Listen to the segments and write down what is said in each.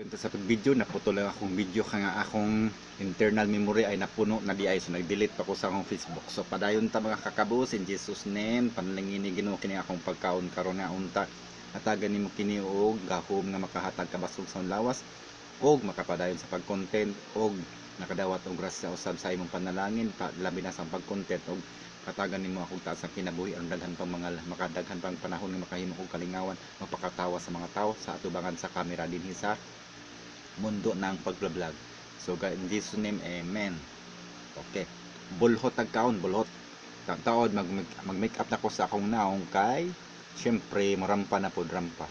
Sa pag-video naputol lang akong video kaya akong internal memory ay napuno na di ay, so nag-delete pa ko sa akong Facebook. So padayon ta mga kakabos, in Jesus name panalangin Ginoo kini akong pagkaon karon nga unta, hatagan nimo kini og gahom nga makahatag kabasog sa lawas og makapadayon sa pag-content og nakadawat og grasya usab sa imong panalangin labi na sa pag-content og katagan nimo akong taas sa kinabuhi ang daghan pang mga makadaghan pang panahon nga makahimo og kalingawan mapakatawa sa mga tao sa atubangan sa camera dinhi sa mundo ng pagbablog. So God, in Jesus name, amen. Okay. Bulhot tagkaon, bulhot. Taon mag-make up na ko sa akong naong kay syempre marampa na pod rampa.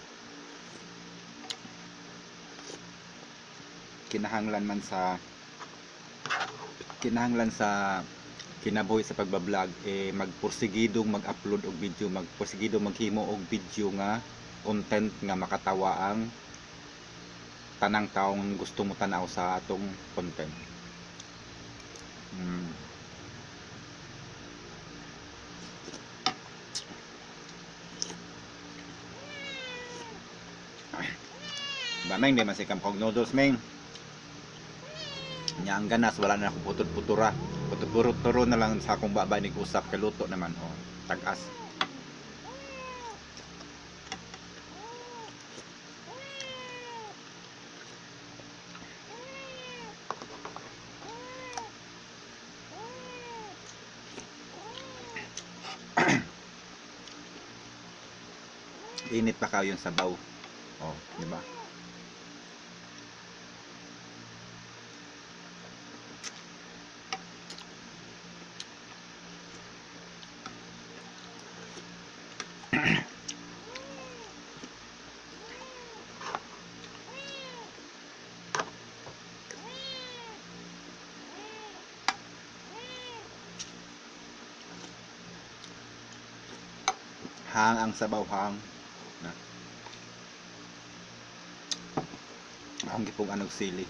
Kinahanglan sa kinabuhi sa pagbablog magpursigidong mag-upload og video, magpursigidong maghimo og video nga content nga makatawa ang tanang taong gusto mo tanaw sa atong content. Bameng di masikam kog noodles meng. Nya ang ganas wala na akong putod-putura. Putod-puturo na lang sa akong babay nig usap kay luto naman tag-as. Init pa kayo yung sabaw. Di ba? Hang ang sabaw hang. Ang gipong anog sili.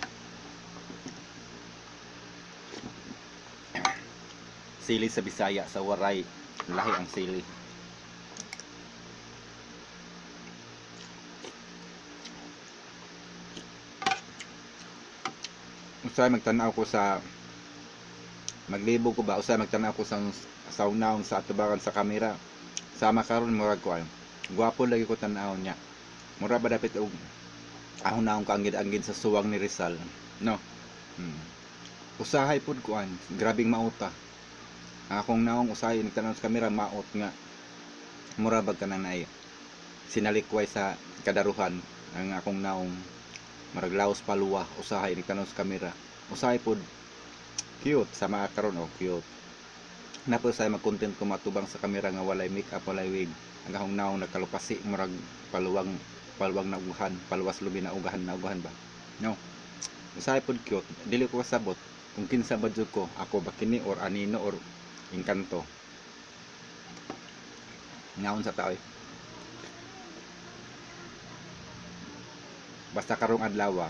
Sili sa Bisaya, sa Waray, lahi ang sili. Usay magtanaw ko sa maglibog ko ba usay magtanaw ko sa saunawon sa atubangan sa kamera. Sama karon murag ko ay gwapo lagi ko tan-aw nya. Mura ba dapat og ahon naong kaangid-angid sa suwang ni Rizal, no? Usahay pud kuan, grabing mauta. Akong naong usahay nagtanaw sa kamera maot nga mura bag kanang naay sinalikway sa kadaruhan ang akong naong maraglaos paluwa usahay nagtanaw sa kamera. Usahay pud cute sama karon cute. Napo say mag-content ko matubang sa kamera nga walay make-up, walay wig. Ang akong naong nagkalupasi murag paluwang na ugahan, paluwas lubi na ugahan ba, no? Usahay pod cute, dili ko kasabot kung kinsa ba jud ko, ako ba kini or anino or Encanto ngaon sa taoy. Basta karong adlaw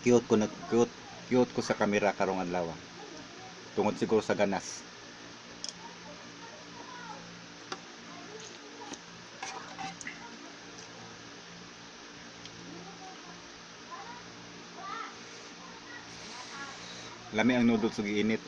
cute ko sa kamera karong adlaw tungod siguro sa ganas. Lami ang noodles ug giinit.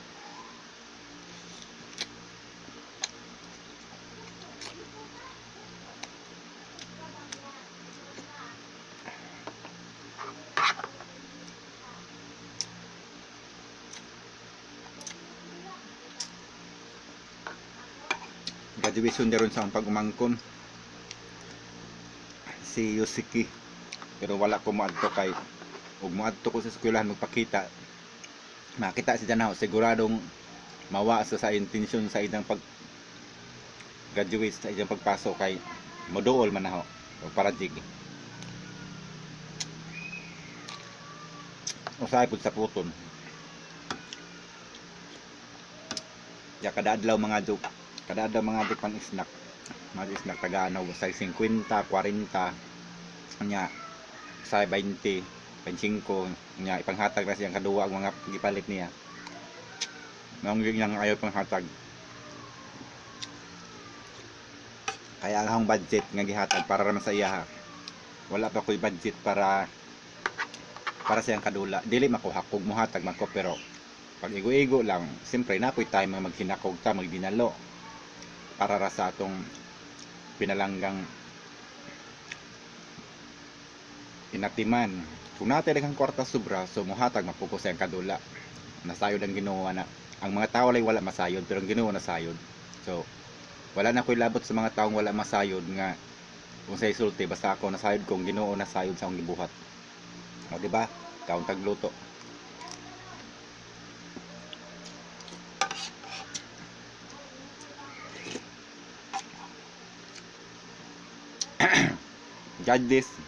Graduation daron sa akong pag-umangkon si Yosiki, pero wala ko moadto kay ug moadto ko sa eskwelahan magpakita. Makita si Janaw siguradong mawa sa intensyon sa idang pag graduate sa idang pagpasok kay moduol man ako para jig usahay pud sa puton ya kada adlaw mga joke pang snack tagaanaw sa 50 40 nya sa 20 25 nya ipanghatag na siyang kaduwa ang mga gipalit niya. Nang yang ayaw panghatag. Kaya ang budget nga gihatag para ra sa iya wala pa ko'y budget para sa kadula. Dili makuha kog muhatag man ko, pero pag igo-igo lang, siyempre napoy tayo maghinakog ta magdinalo para ra sa atong pinalanggang inatiman. Kung natay daghang kwarta sobra, so muhatag mapuko sa kadula. Nasayod ang Ginoo na. Ang mga tao lay wala masayod, pero ang Ginoo nasayod. So wala na ko'y labot sa mga taong wala masayod nga kung sa isulti, basta ako nasayod kong Ginoo nasayod sa akong gibuhat. O diba? Kaon tagluto. God this.